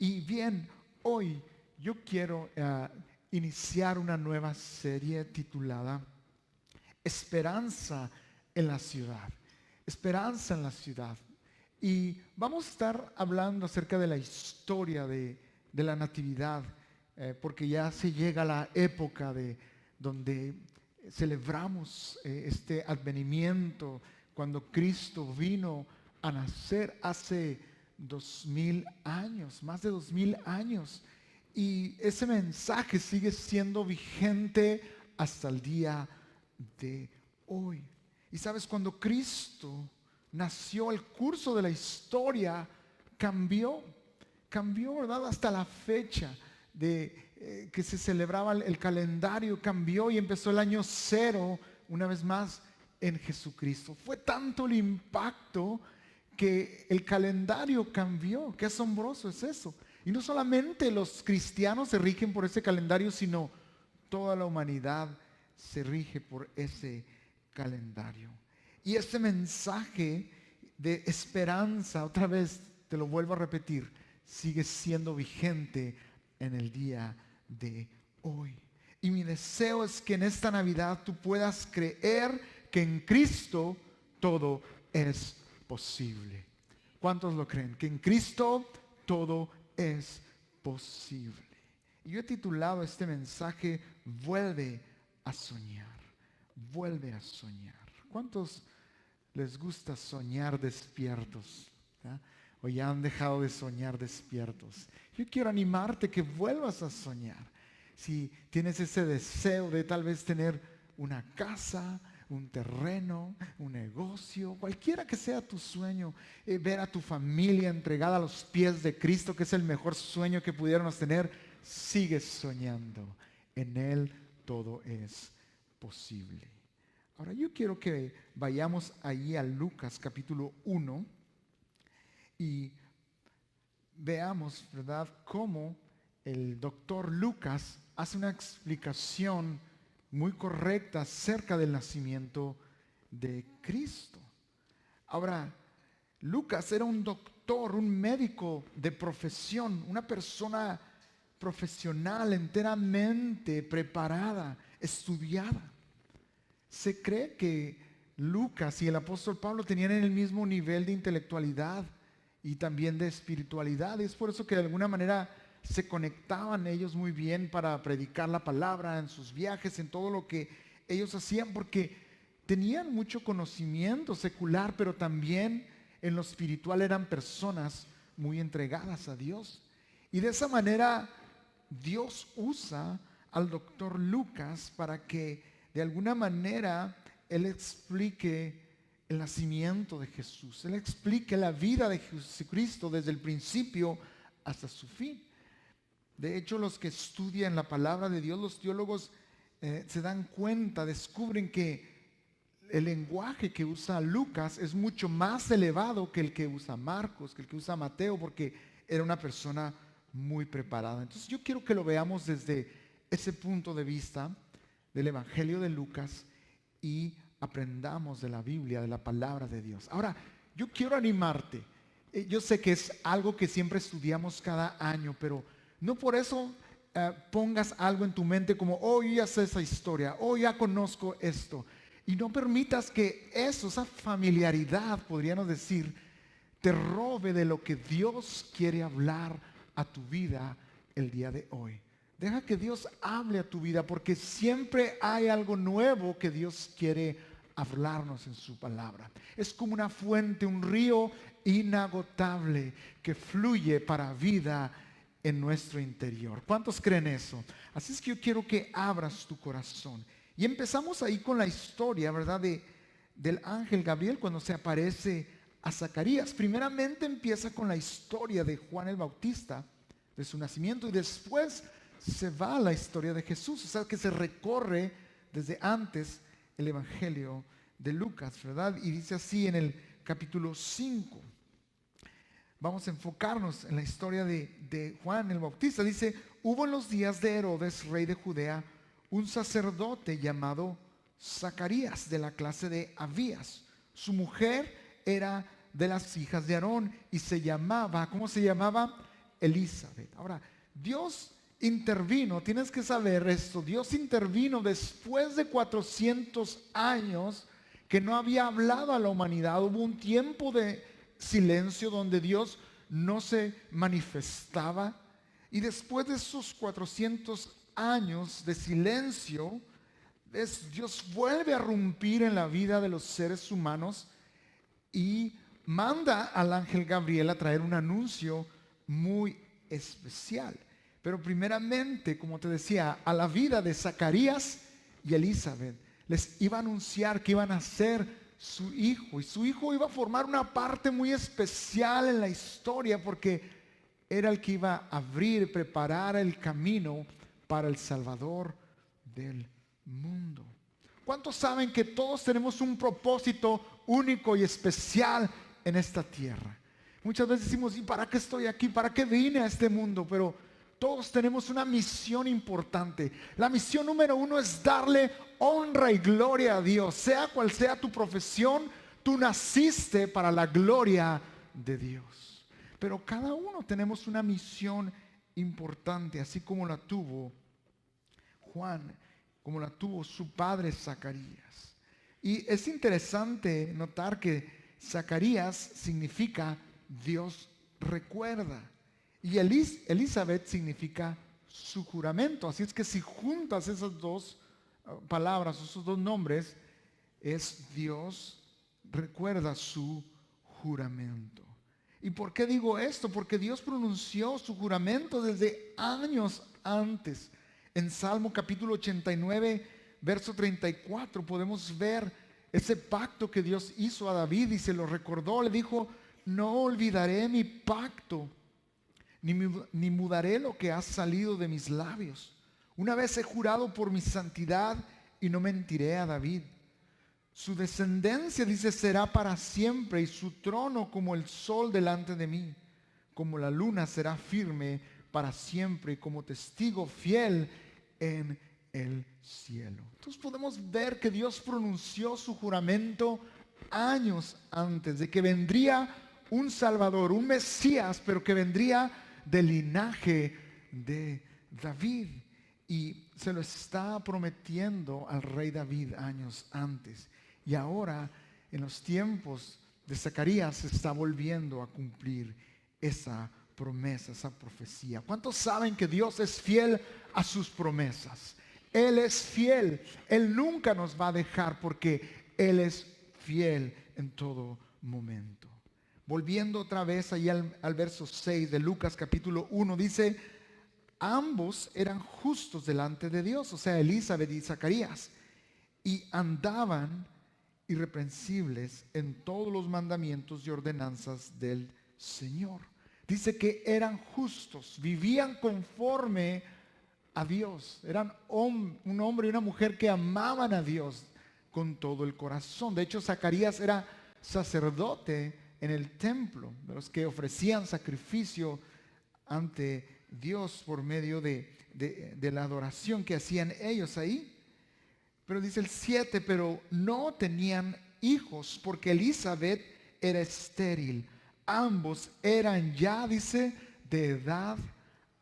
Y bien, hoy yo quiero iniciar una nueva serie titulada Esperanza en la ciudad. Esperanza en la ciudad. Y vamos a estar hablando acerca de la historia de la Natividad, porque ya se llega la época donde celebramos este advenimiento, cuando Cristo vino a nacer hace 2000 años, más de 2000 años. Y ese mensaje sigue siendo vigente hasta el día de hoy. Y sabes, cuando Cristo nació, el curso de la historia cambió, ¿verdad? Hasta la fecha que se celebraba el calendario cambió y empezó el año cero, una vez más, en Jesucristo. Fue tanto el impacto que el calendario cambió. Qué asombroso es eso. Y no solamente los cristianos se rigen por ese calendario, sino toda la humanidad se rige por ese calendario. Y este mensaje de esperanza, otra vez te lo vuelvo a repetir, sigue siendo vigente en el día de hoy. Y mi deseo es que en esta Navidad tú puedas creer que en Cristo todo es posible. ¿Cuántos lo creen? Que en Cristo todo es posible. Y yo he titulado este mensaje Vuelve a soñar. Vuelve a soñar. ¿Cuántos les gusta soñar despiertos? ¿Ah? ¿O ya han dejado de soñar despiertos? Yo quiero animarte que vuelvas a soñar. Si tienes ese deseo de tal vez tener una casa, un terreno, un negocio, cualquiera que sea tu sueño, ver a tu familia entregada a los pies de Cristo, que es el mejor sueño que pudiéramos tener, sigue soñando. En Él todo es posible. Ahora yo quiero que vayamos ahí a Lucas capítulo 1 y veamos, ¿verdad?, cómo el doctor Lucas hace una explicación muy correcta acerca del nacimiento de Cristo. Ahora, Lucas era un doctor, un médico de profesión, una persona profesional, enteramente preparada, estudiada. Se cree que Lucas y el apóstol Pablo tenían el mismo nivel de intelectualidad y también de espiritualidad. Y es por eso que de alguna manera se conectaban ellos muy bien para predicar la palabra en sus viajes, en todo lo que ellos hacían, porque tenían mucho conocimiento secular, pero también en lo espiritual eran personas muy entregadas a Dios. Y de esa manera Dios usa al doctor Lucas para que de alguna manera él explique el nacimiento de Jesús, él explique la vida de Jesucristo desde el principio hasta su fin. De hecho, los que estudian la palabra de Dios, los teólogos, se dan cuenta, descubren que el lenguaje que usa Lucas es mucho más elevado que el que usa Marcos, que el que usa Mateo, porque era una persona muy preparada. Entonces yo quiero que lo veamos desde ese punto de vista del Evangelio de Lucas y aprendamos de la Biblia, de la palabra de Dios. Ahora, yo quiero animarte. Yo sé que es algo que siempre estudiamos cada año, pero no por eso pongas algo en tu mente como, oh, yo ya sé esa historia, oh, ya conozco esto. Y no permitas que eso, esa familiaridad, podríamos decir, te robe de lo que Dios quiere hablar a tu vida el día de hoy. Deja que Dios hable a tu vida, porque siempre hay algo nuevo que Dios quiere hablarnos en su palabra. Es como una fuente, un río inagotable que fluye para vida en nuestro interior. ¿Cuántos creen eso? Así es que yo quiero que abras tu corazón. Y empezamos ahí con la historia, ¿verdad?, del ángel Gabriel cuando se aparece a Zacarías. Primeramente empieza con la historia de Juan el Bautista, de su nacimiento, y después se va a la historia de Jesús. O sea que se recorre desde antes el Evangelio de Lucas, ¿verdad? Y dice así en el capítulo 5. Vamos a enfocarnos en la historia de Juan el Bautista. Dice, hubo en los días de Herodes, rey de Judea, un sacerdote llamado Zacarías, de la clase de Abías. Su mujer era de las hijas de Aarón y se llamaba, ¿cómo se llamaba? Elizabeth. Ahora, Dios intervino, tienes que saber esto, Dios intervino después de 400 años que no había hablado a la humanidad. Hubo un tiempo de silencio donde Dios no se manifestaba, y después de esos 400 años de silencio, Dios vuelve a irrumpir en la vida de los seres humanos y manda al ángel Gabriel a traer un anuncio muy especial. Pero primeramente, como te decía, a la vida de Zacarías y Elizabeth les iba a anunciar que iban a ser su hijo, y su hijo iba a formar una parte muy especial en la historia porque era el que iba a abrir, preparar el camino para el Salvador del mundo. ¿Cuántos saben que todos tenemos un propósito único y especial en esta tierra? Muchas veces decimos, ¿y para qué estoy aquí? ¿Para qué vine a este mundo? Pero todos tenemos una misión importante. La misión número uno es darle honra y gloria a Dios. Sea cual sea tu profesión, tú naciste para la gloria de Dios. Pero cada uno tenemos una misión importante, así como la tuvo Juan, como la tuvo su padre Zacarías. Y es interesante notar que Zacarías significa Dios recuerda, y Elizabeth significa su juramento. Así es que si juntas esas dos palabras, esos dos nombres, es Dios recuerda su juramento. ¿Y por qué digo esto? Porque Dios pronunció su juramento desde años antes. En Salmo capítulo 89, verso 34, podemos ver ese pacto que Dios hizo a David y se lo recordó. Le dijo, no olvidaré mi pacto, ni mudaré lo que ha salido de mis labios. Una vez he jurado por mi santidad y no mentiré a David. Su descendencia, dice, será para siempre, y su trono como el sol delante de mí. Como la luna será firme para siempre, y como testigo fiel en el cielo. Entonces podemos ver que Dios pronunció su juramento años antes de que vendría un Salvador, un Mesías, pero que vendría del linaje de David. Y se lo está prometiendo al rey David años antes. Y ahora, en los tiempos de Zacarías, se está volviendo a cumplir esa promesa, esa profecía. ¿Cuántos saben que Dios es fiel a sus promesas? Él es fiel. Él nunca nos va a dejar porque Él es fiel en todo momento. Volviendo otra vez ahí al verso 6 de Lucas capítulo 1, dice, ambos eran justos delante de Dios, o sea, Elizabeth y Zacarías, y andaban irreprensibles en todos los mandamientos y ordenanzas del Señor. Dice que eran justos, vivían conforme a Dios. Eran un hombre y una mujer que amaban a Dios con todo el corazón. De hecho, Zacarías era sacerdote en el templo, de los que ofrecían sacrificio ante Dios por medio de la adoración que hacían ellos ahí. Pero dice el 7, pero no tenían hijos porque Elizabeth era estéril. Ambos eran ya, dice, de edad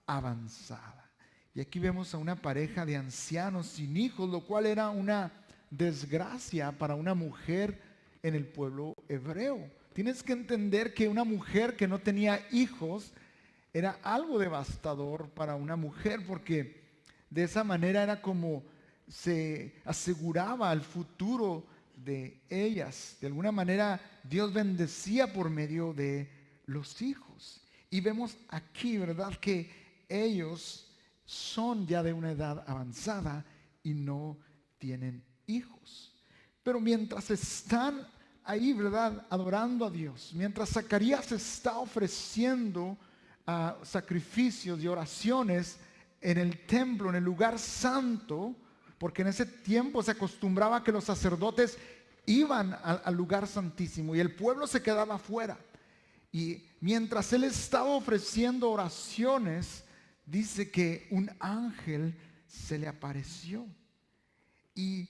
avanzada. Y aquí vemos a una pareja de ancianos sin hijos, lo cual era una desgracia para una mujer en el pueblo hebreo. Tienes que entender que una mujer que no tenía hijos era algo devastador para una mujer, porque de esa manera era como se aseguraba el futuro de ellas. De alguna manera Dios bendecía por medio de los hijos. Y vemos aquí, ¿verdad?, que ellos son ya de una edad avanzada y no tienen hijos. Pero mientras están ahí, ¿verdad?, adorando a Dios, mientras Zacarías está ofreciendo sacrificios y oraciones en el templo, en el lugar santo, porque en ese tiempo se acostumbraba que los sacerdotes iban al lugar santísimo y el pueblo se quedaba afuera. Y mientras él estaba ofreciendo oraciones, dice que un ángel se le apareció. Y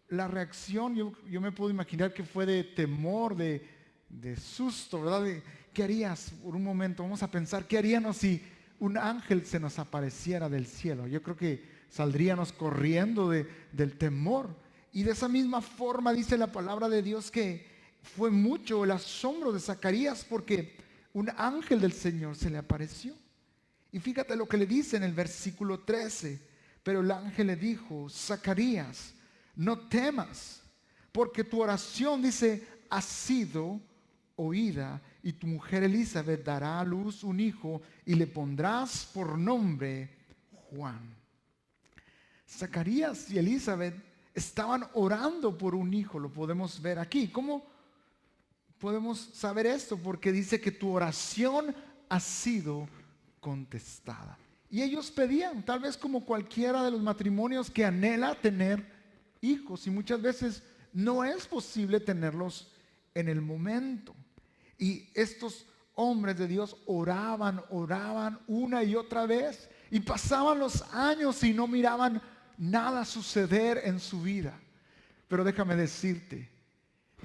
la reacción, yo me puedo imaginar que fue de temor, de de susto, ¿verdad? ¿Qué harías por un momento? Vamos a pensar, ¿qué haríamos si un ángel se nos apareciera del cielo? Yo creo que saldríamos corriendo del temor. Y de esa misma forma dice la palabra de Dios que fue mucho el asombro de Zacarías porque un ángel del Señor se le apareció. Y fíjate lo que le dice en el versículo 13. Pero el ángel le dijo: Zacarías, no temas, porque tu oración, dice, ha sido oída, y tu mujer Elizabeth dará a luz un hijo y le pondrás por nombre Juan. Zacarías y Elizabeth estaban orando por un hijo, lo podemos ver aquí. ¿Cómo podemos saber esto? Porque dice que tu oración ha sido contestada. Y ellos pedían, tal vez como cualquiera de los matrimonios que anhela tener hijos, y muchas veces no es posible tenerlos en el momento. Y estos hombres de Dios oraban una y otra vez, y pasaban los años y no miraban nada suceder en su vida. Pero déjame decirte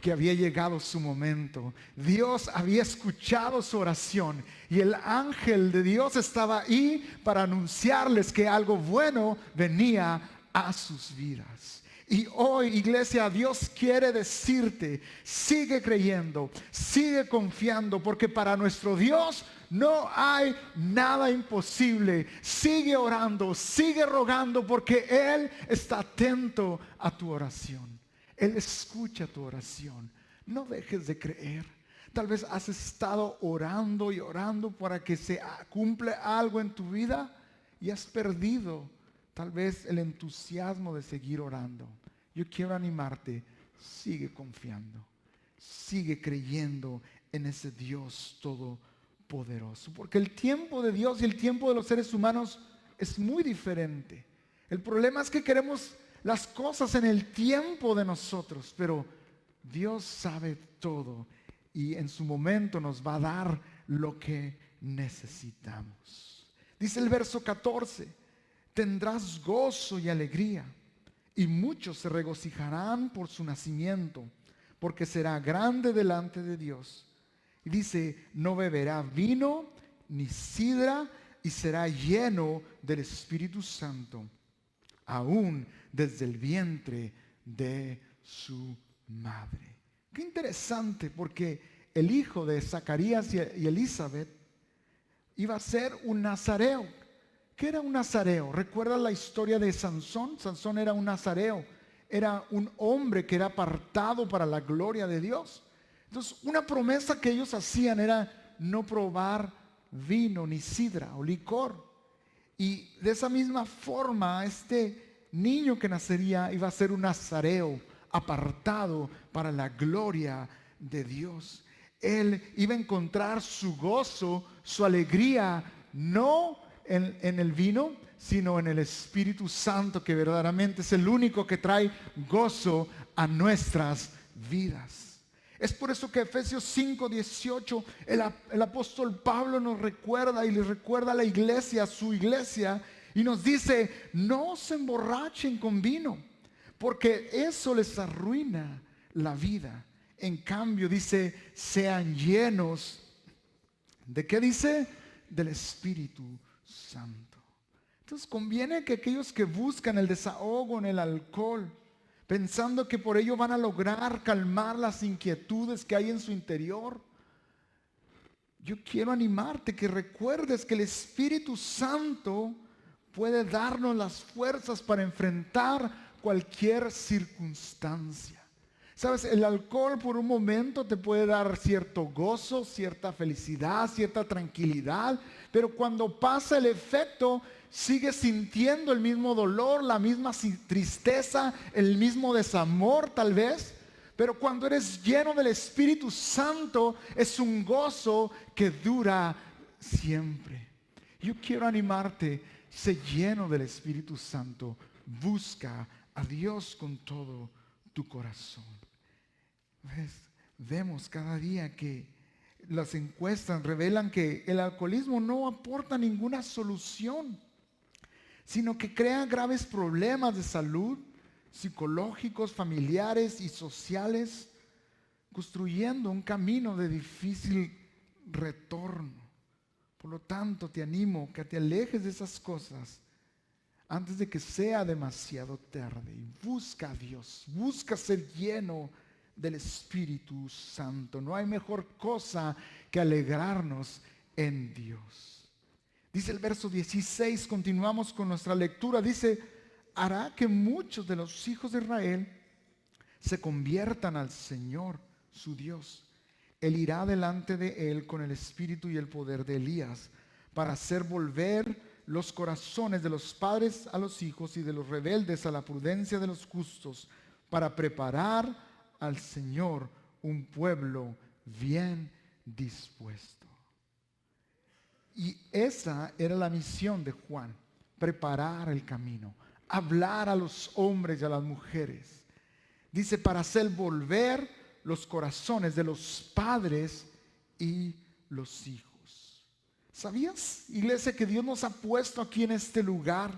que había llegado su momento. Dios había escuchado su oración y el ángel de Dios estaba ahí para anunciarles que algo bueno venía a sus vidas. Y hoy, iglesia, Dios quiere decirte: sigue creyendo, sigue confiando, porque para nuestro Dios no hay nada imposible. Sigue orando, sigue rogando, porque Él está atento a tu oración. Él escucha tu oración. No dejes de creer. Tal vez has estado orando y orando para que se cumpla algo en tu vida y has perdido tal vez el entusiasmo de seguir orando. Yo quiero animarte: sigue confiando, sigue creyendo en ese Dios todopoderoso, porque el tiempo de Dios y el tiempo de los seres humanos es muy diferente. El problema es que queremos las cosas en el tiempo de nosotros, pero Dios sabe todo y en su momento nos va a dar lo que necesitamos. Dice el verso 14: tendrás gozo y alegría, y muchos se regocijarán por su nacimiento, porque será grande delante de Dios. Y dice: no beberá vino ni sidra, y será lleno del Espíritu Santo, aún desde el vientre de su madre. Qué interesante, porque el hijo de Zacarías y Elizabeth iba a ser un nazareo. ¿Qué era un nazareo? ¿Recuerdas la historia de Sansón? Sansón era un nazareo. Era un hombre que era apartado para la gloria de Dios. Entonces, una promesa que ellos hacían era no probar vino ni sidra o licor. Y de esa misma forma, este niño que nacería iba a ser un nazareo apartado para la gloria de Dios. Él iba a encontrar su gozo, su alegría, no en el vino, sino en el Espíritu Santo, que verdaderamente es el único que trae gozo a nuestras vidas. Es por eso que Efesios 5:18, el apóstol Pablo nos recuerda y le recuerda a la iglesia, a su iglesia, y nos dice: no se emborrachen con vino, porque eso les arruina la vida. En cambio, dice: sean llenos, ¿de qué dice? Del Espíritu Santo. Entonces conviene que aquellos que buscan el desahogo en el alcohol, pensando que por ello van a lograr calmar las inquietudes que hay en su interior, yo quiero animarte que recuerdes que el Espíritu Santo puede darnos las fuerzas para enfrentar cualquier circunstancia. Sabes, el alcohol por un momento te puede dar cierto gozo, cierta felicidad, cierta tranquilidad, pero cuando pasa el efecto, sigues sintiendo el mismo dolor, la misma tristeza, el mismo desamor tal vez. Pero cuando eres lleno del Espíritu Santo, es un gozo que dura siempre. Yo quiero animarte: sé lleno del Espíritu Santo, busca a Dios con todo tu corazón. Vemos cada día que las encuestas revelan que el alcoholismo no aporta ninguna solución, sino que crea graves problemas de salud, psicológicos, familiares y sociales. construyendo un camino de difícil retorno. Por lo tanto, te animo que te alejes de esas cosas antes de que sea demasiado tarde. Y busca a Dios, busca ser lleno del Espíritu Santo. No hay mejor cosa que alegrarnos en Dios. Dice el verso 16, continuamos con nuestra lectura. Dice, hará que muchos de los hijos de Israel se conviertan al Señor, su Dios. Él irá delante de él con el espíritu y el poder de Elías, para hacer volver los corazones de los padres a los hijos y de los rebeldes a la prudencia de los justos, para preparar al Señor un pueblo bien dispuesto. Y esa era la misión de Juan, preparar el camino, hablar a los hombres y a las mujeres. Dice, para hacer volver los corazones de los padres y los hijos. ¿Sabías, iglesia, que Dios nos ha puesto aquí en este lugar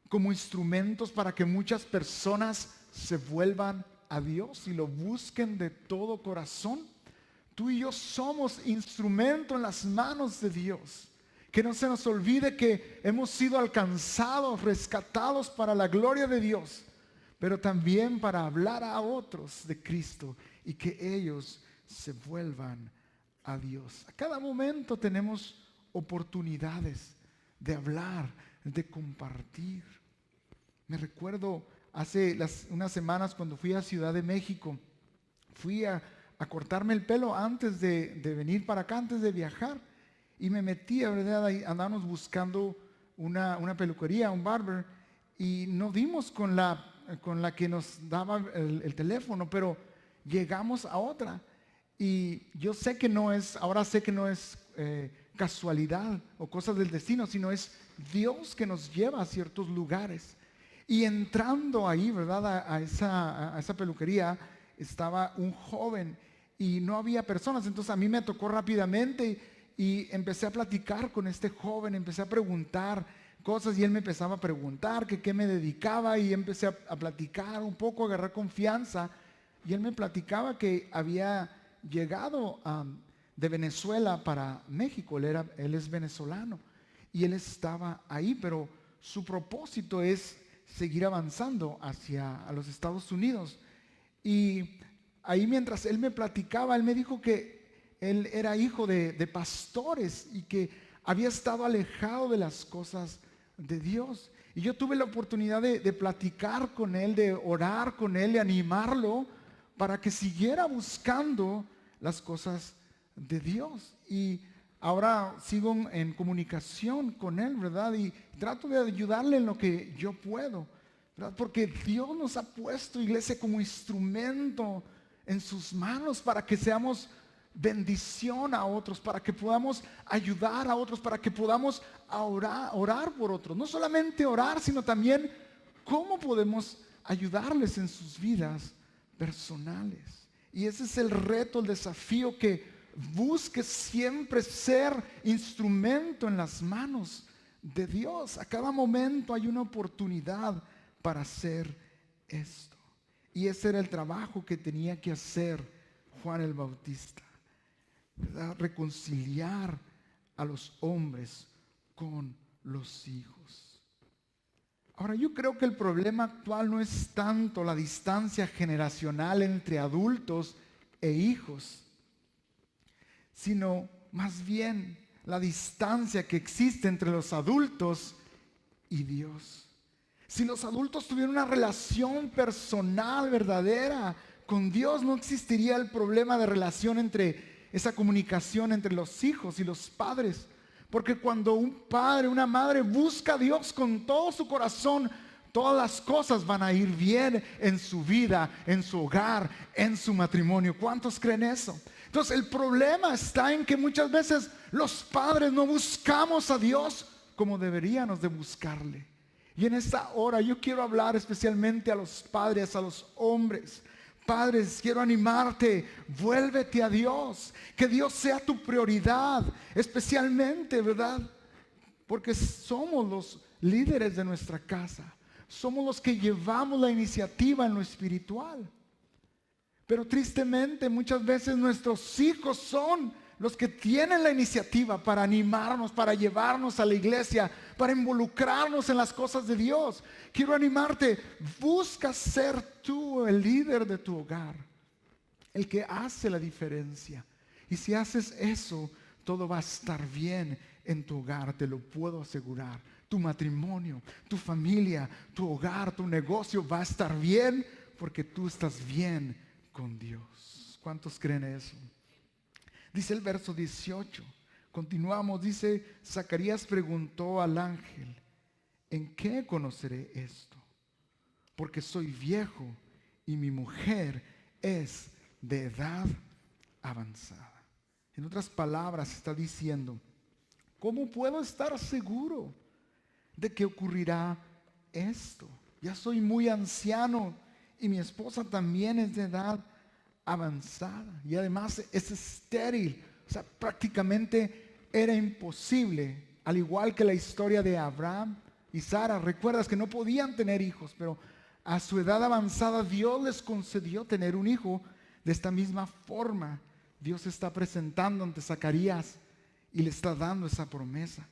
como instrumentos para que muchas personas se vuelvan a Dios y lo busquen de todo corazón? Tú y yo somos instrumento en las manos de Dios. Que no se nos olvide que hemos sido alcanzados, rescatados para la gloria de Dios, pero también para hablar a otros de Cristo y que ellos se vuelvan a Dios. A cada momento tenemos oportunidades de hablar, de compartir. Me recuerdo hace unas semanas cuando fui a Ciudad de México, fui a cortarme el pelo antes de venir para acá, antes de viajar, y me metí, ¿verdad? Ahí andábamos buscando una peluquería, un barber, y no dimos con la que nos daba el teléfono, pero llegamos a otra. Y yo sé que no es, ahora sé que no es casualidad o cosas del destino, sino es Dios que nos lleva a ciertos lugares. Y entrando ahí, ¿verdad? A esa peluquería estaba un joven y no había personas. Entonces a mí me tocó rápidamente y empecé a platicar con este joven, empecé a preguntar cosas y él me empezaba a preguntar que qué me dedicaba y empecé a platicar un poco, a agarrar confianza. Y él me platicaba que había llegado de Venezuela para México. Él es venezolano y él estaba ahí, pero su propósito es seguir avanzando hacia los Estados Unidos. Y ahí mientras él me platicaba, él me dijo que él era hijo de pastores y que había estado alejado de las cosas de Dios. Y yo tuve la oportunidad de platicar con él, de orar con él, de animarlo para que siguiera buscando las cosas de Dios. Y ahora sigo en comunicación con él, ¿verdad? Y trato de ayudarle en lo que yo puedo, ¿verdad? Porque Dios nos ha puesto, iglesia, como instrumento en sus manos para que seamos bendición a otros, para que podamos ayudar a otros, para que podamos orar por otros. No solamente orar, sino también cómo podemos ayudarles en sus vidas personales. Y ese es el reto, el desafío, que busques siempre ser instrumento en las manos de Dios. A cada momento hay una oportunidad para hacer esto. Y ese era el trabajo que tenía que hacer Juan el Bautista, ¿verdad? Reconciliar a los hombres con los hijos. Ahora, yo creo que el problema actual no es tanto la distancia generacional entre adultos e hijos, sino más bien la distancia que existe entre los adultos y Dios. Si los adultos tuvieran una relación personal verdadera con Dios, no existiría el problema de relación entre esa comunicación entre los hijos y los padres. Porque cuando un padre, una madre busca a Dios con todo su corazón, todas las cosas van a ir bien en su vida, en su hogar, en su matrimonio. ¿Cuántos creen eso? Entonces el problema está en que muchas veces los padres no buscamos a Dios como deberíamos de buscarle. Y en esta hora yo quiero hablar especialmente a los padres, a los hombres. Padres, quiero animarte, vuélvete a Dios, que Dios sea tu prioridad, especialmente, ¿verdad? Porque somos los líderes de nuestra casa, somos los que llevamos la iniciativa en lo espiritual. Pero tristemente muchas veces nuestros hijos son los que tienen la iniciativa para animarnos, para llevarnos a la iglesia, para involucrarnos en las cosas de Dios. Quiero animarte, busca ser tú el líder de tu hogar, el que hace la diferencia. Y si haces eso, todo va a estar bien en tu hogar, te lo puedo asegurar. Tu matrimonio, tu familia, tu hogar, tu negocio va a estar bien porque tú estás bien con Dios. ¿Cuántos creen eso? Dice el verso 18. Continuamos, dice, Zacarías preguntó al ángel, ¿en qué conoceré esto? Porque soy viejo y mi mujer es de edad avanzada. En otras palabras, está diciendo, ¿cómo puedo estar seguro de que ocurrirá esto? Ya soy muy anciano y mi esposa también es de edad avanzada y además es estéril. O sea, prácticamente era imposible, al igual que la historia de Abraham y Sara. Recuerdas que no podían tener hijos, pero a su edad avanzada Dios les concedió tener un hijo. De esta misma forma Dios se está presentando ante Zacarías y le está dando esa promesa.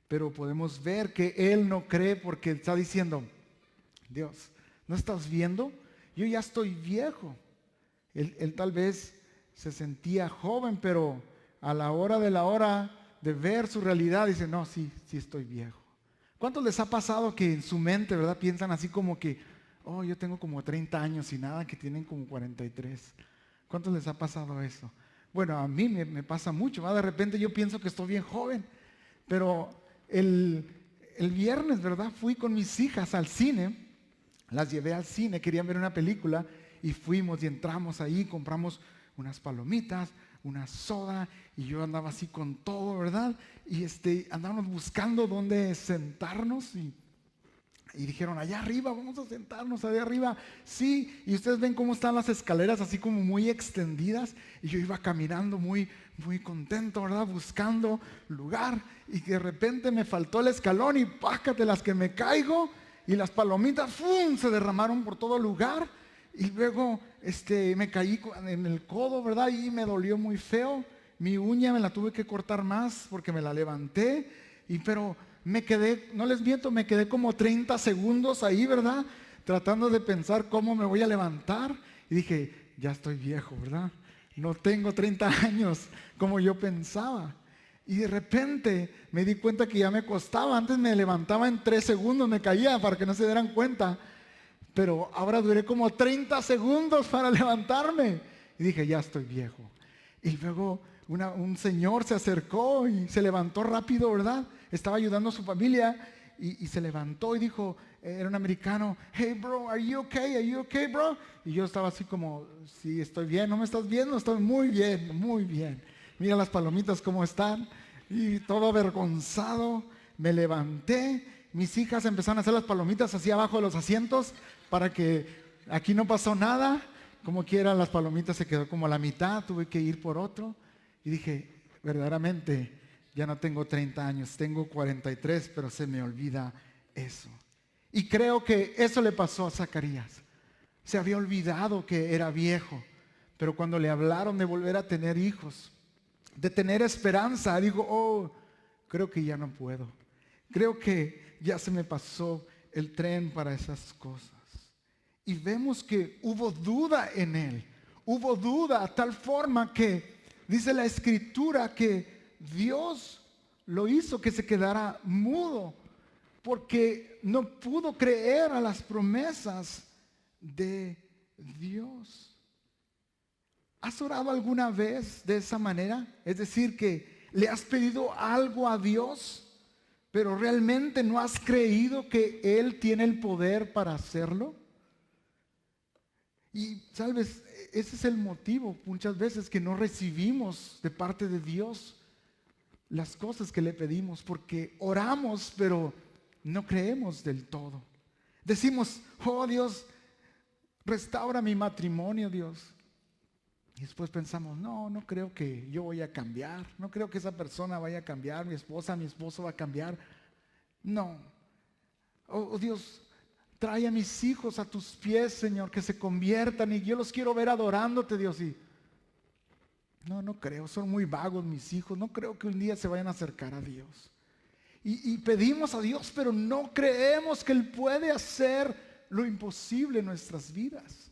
Pero podemos ver que él no cree porque está diciendo, Dios, ¿no estás viendo? Yo ya estoy viejo. Él tal vez se sentía joven, pero a la hora de ver su realidad, dice, no, sí estoy viejo. ¿Cuántos les ha pasado que en su mente, verdad, piensan así como que, oh, yo tengo como 30 años y nada, que tienen como 43? ¿Cuántos les ha pasado eso? Bueno, a mí me pasa mucho, ¿verdad? De repente yo pienso que estoy bien joven, pero el viernes, ¿verdad? Fui con mis hijas al cine, las llevé al cine, querían ver una película y fuimos y entramos ahí, compramos unas palomitas, una soda y yo andaba así con todo, ¿verdad? Y andábamos buscando dónde sentarnos y dijeron, allá arriba, vamos a sentarnos, allá arriba. Sí, y ustedes ven cómo están las escaleras así como muy extendidas. Y yo iba caminando muy contento, ¿verdad? Buscando lugar. Y de repente me faltó el escalón y pácate las que me caigo. Y las palomitas, ¡fum!, se derramaron por todo lugar. Y luego me caí en el codo, ¿verdad? Y me dolió muy feo. Mi uña me la tuve que cortar más porque me la levanté. Pero me quedé, no les miento, me quedé como 30 segundos ahí, ¿verdad? Tratando de pensar cómo me voy a levantar. Y dije, ya estoy viejo, ¿verdad? No tengo 30 años como yo pensaba. Y de repente me di cuenta que ya me costaba. Antes me levantaba en 3 segundos, me caía para que no se dieran cuenta. Pero ahora duré como 30 segundos para levantarme. Y dije, ya estoy viejo. Y luego un señor se acercó y se levantó rápido, ¿verdad? Estaba ayudando a su familia y se levantó y dijo, era un americano, hey bro, are you okay, bro? Y yo estaba así como, sí, estoy bien, ¿no me estás viendo? Estoy muy bien, muy bien. Mira las palomitas cómo están. Y todo avergonzado, me levanté. Mis hijas empezaron a hacer las palomitas así abajo de los asientos para que aquí no pasó nada. Como quiera, las palomitas se quedó como a la mitad, tuve que ir por otro. Y dije, verdaderamente, ya no tengo 30 años, tengo 43, pero se me olvida eso. Y creo que eso le pasó a Zacarías. Se había olvidado que era viejo, pero cuando le hablaron de volver a tener hijos, de tener esperanza, digo, oh, creo que ya no puedo. Creo que ya se me pasó el tren para esas cosas. Y vemos que hubo duda en él. Hubo duda a tal forma que dice la Escritura que Dios lo hizo que se quedara mudo porque no pudo creer a las promesas de Dios. ¿Has orado alguna vez de esa manera? Es decir, que le has pedido algo a Dios, pero realmente no has creído que Él tiene el poder para hacerlo. Y sabes, ese es el motivo muchas veces que no recibimos de parte de Dios las cosas que le pedimos, porque oramos pero no creemos del todo. Decimos, oh Dios, restaura mi matrimonio, Dios. Y después pensamos, no creo que yo voy a cambiar, no creo que esa persona vaya a cambiar, mi esposo va a cambiar. No. Oh Dios, Trae a mis hijos a tus pies, Señor, que se conviertan y yo los quiero ver adorándote, Dios. Y no creo, son muy vagos mis hijos, no creo que un día se vayan a acercar a Dios. Y pedimos a Dios, pero no creemos que Él puede hacer lo imposible en nuestras vidas.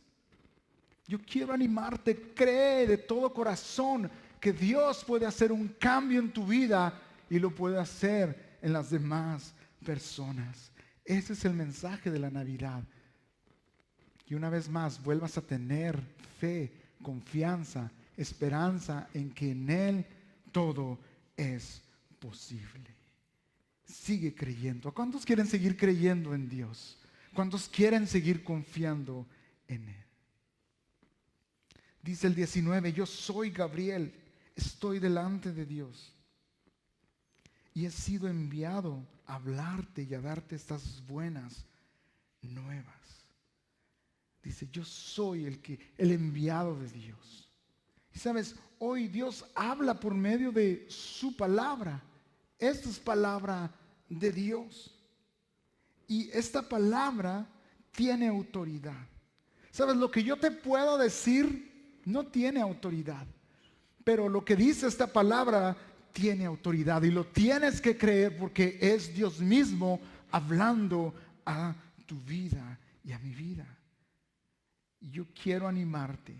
Yo quiero animarte, cree de todo corazón que Dios puede hacer un cambio en tu vida y lo puede hacer en las demás personas. Ese es el mensaje de la Navidad. Y una vez más, vuelvas a tener fe, confianza, esperanza en que en Él todo es posible. Sigue creyendo. ¿Cuántos quieren seguir creyendo en Dios? ¿Cuántos quieren seguir confiando en Él? Dice el 19, yo soy Gabriel, estoy delante de Dios y he sido enviado a hablarte y a darte estas buenas nuevas. Dice, yo soy el enviado de Dios. Y sabes, hoy Dios habla por medio de su palabra. Esta es palabra de Dios. Y esta palabra tiene autoridad. Sabes, lo que yo te puedo decir no tiene autoridad. Pero lo que dice esta palabra tiene autoridad. Y lo tienes que creer porque es Dios mismo hablando a tu vida y a mi vida. Y yo quiero animarte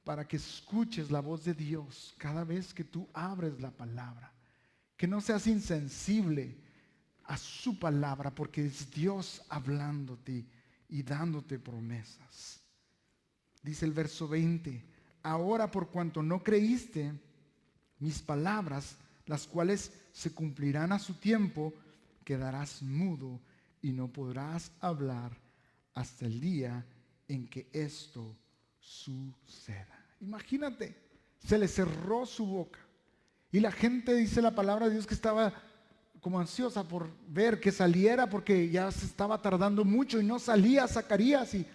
para que escuches la voz de Dios cada vez que tú abres la palabra. Que no seas insensible a su palabra, porque es Dios hablándote y dándote promesas. Dice el verso 20, ahora por cuanto no creíste mis palabras, las cuales se cumplirán a su tiempo, quedarás mudo y no podrás hablar hasta el día en que esto suceda. Imagínate, se le cerró su boca. Y la gente, dice la palabra de Dios, que estaba como ansiosa por ver que saliera porque ya se estaba tardando mucho y no salía Zacarías. ¿Y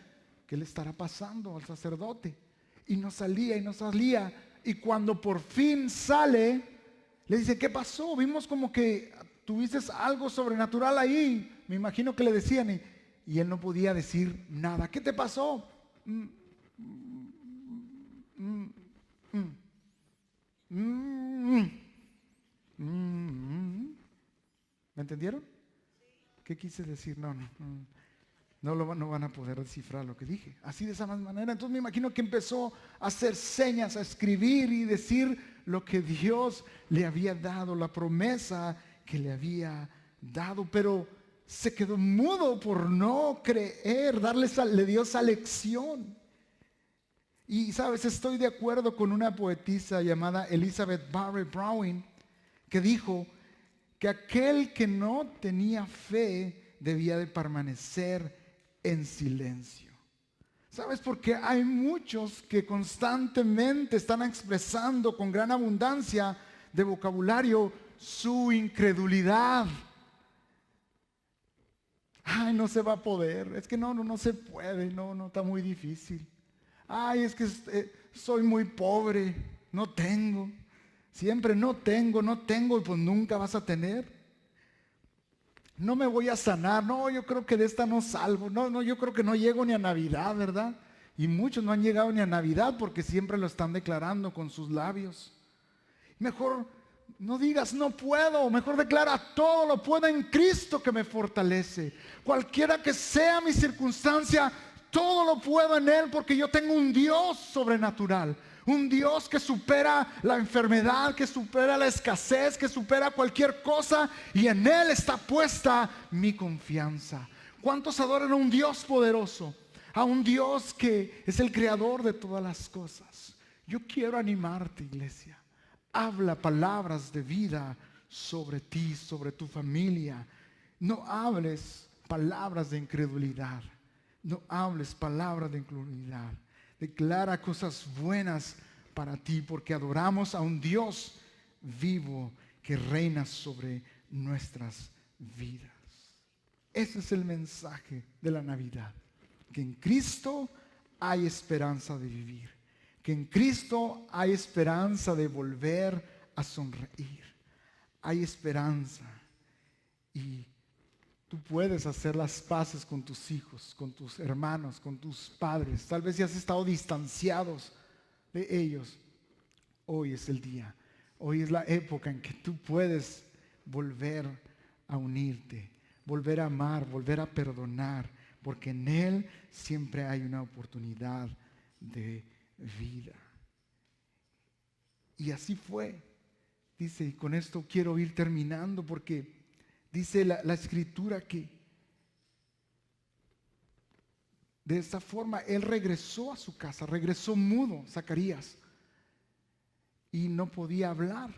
qué le estará pasando al sacerdote? Y no salía y no salía. Y cuando por fin sale, le dice, ¿qué pasó? Vimos como que tuviste algo sobrenatural ahí. Me imagino que le decían y él no podía decir nada. ¿Qué te pasó? ¿Me entendieron? ¿Qué quise decir? No van a poder descifrar lo que dije. Así de esa manera. Entonces me imagino que empezó a hacer señas, a escribir y decir lo que Dios le había dado, la promesa que le había dado. Pero se quedó mudo por no creer, le dio esa lección. Y sabes, estoy de acuerdo con una poetisa llamada Elizabeth Barry Browning, que dijo que aquel que no tenía fe debía de permanecer en silencio. ¿Sabes? Porque hay muchos que constantemente están expresando con gran abundancia de vocabulario su incredulidad. Ay, no se va a poder, es que no se puede, no, está muy difícil. Ay, es que soy muy pobre, no tengo. Siempre no tengo, y pues nunca vas a tener. No me voy a sanar, no, yo creo que de esta no salgo, no, yo creo que no llego ni a Navidad, ¿verdad? Y muchos no han llegado ni a Navidad porque siempre lo están declarando con sus labios. Mejor no digas no puedo, mejor declara todo lo puedo en Cristo que me fortalece. Cualquiera que sea mi circunstancia, todo lo puedo en Él porque yo tengo un Dios sobrenatural. Un Dios que supera la enfermedad, que supera la escasez, que supera cualquier cosa, y en Él está puesta mi confianza. ¿Cuántos adoran a un Dios poderoso? A un Dios que es el creador de todas las cosas. Yo quiero animarte, iglesia. Habla palabras de vida sobre ti, sobre tu familia. No hables palabras de incredulidad. No hables palabras de incredulidad. Declara cosas buenas para ti porque adoramos a un Dios vivo que reina sobre nuestras vidas. Ese es el mensaje de la Navidad. Que en Cristo hay esperanza de vivir. Que en Cristo hay esperanza de volver a sonreír. Hay esperanza. Y Tú puedes hacer las paces con tus hijos, con tus hermanos, con tus padres. Tal vez ya has estado distanciados de ellos. Hoy es el día. Hoy es la época en que tú puedes volver a unirte, volver a amar, volver a perdonar, porque en Él siempre hay una oportunidad de vida. Y así fue. Dice, y con esto quiero ir terminando, porque dice la Escritura que de esta forma Él regresó a su casa, regresó mudo, Zacarías, y no podía hablar.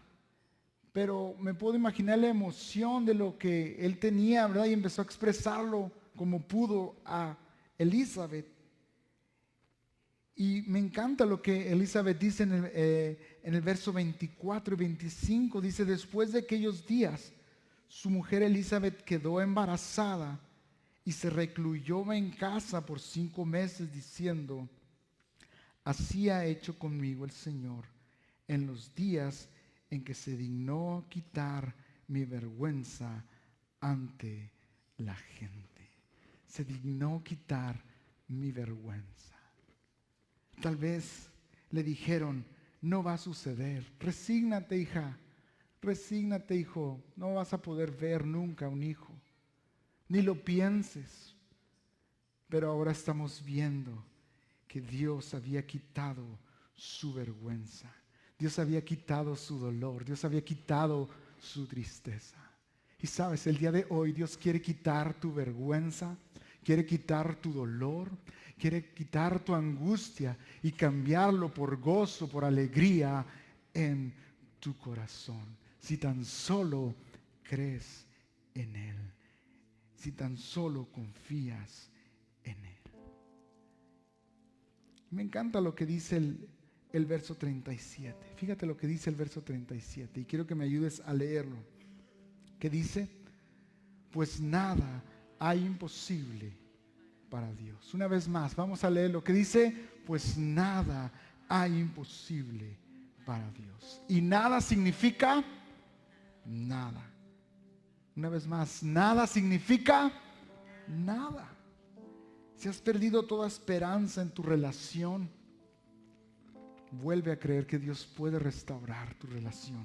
Pero me puedo imaginar la emoción de lo que él tenía, ¿verdad? Y empezó a expresarlo como pudo a Elizabeth. Y me encanta lo que Elizabeth dice en el verso 24 y 25. Dice, después de aquellos días, su mujer Elizabeth quedó embarazada y se recluyó en casa por 5 meses diciendo, así ha hecho conmigo el Señor en los días en que se dignó quitar mi vergüenza ante la gente. Se dignó quitar mi vergüenza. Tal vez le dijeron, no va a suceder. Resígnate, hija. Resígnate, hijo. No vas a poder ver nunca un hijo. Ni lo pienses. Pero ahora estamos viendo que Dios había quitado su vergüenza. Dios había quitado su dolor, Dios había quitado su tristeza. Y sabes, el día de hoy Dios quiere quitar tu vergüenza, quiere quitar tu dolor, quiere quitar tu angustia y cambiarlo por gozo, por alegría en tu corazón. Si tan solo crees en Él, si tan solo confías en Él. Me encanta lo que dice el verso 37. Fíjate lo que dice el verso 37 y quiero que me ayudes a leerlo. Que dice, pues nada hay imposible para Dios. Una vez más, vamos a leer lo que dice, pues nada hay imposible para Dios. Y nada significa nada. Una vez más, nada significa nada. Si has perdido toda esperanza en tu relación, vuelve a creer que Dios puede restaurar tu relación.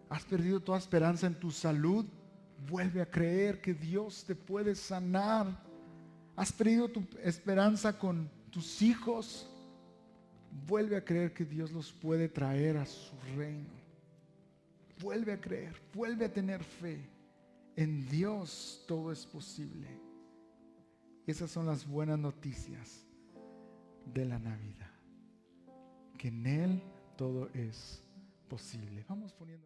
Has perdido toda esperanza en tu salud, vuelve a creer que Dios te puede sanar. Has perdido tu esperanza con tus hijos, vuelve a creer que Dios los puede traer a su reino. Vuelve a creer, vuelve a tener fe. En Dios todo es posible. Esas son las buenas noticias de la Navidad. Que en Él todo es posible. Vamos poniendo.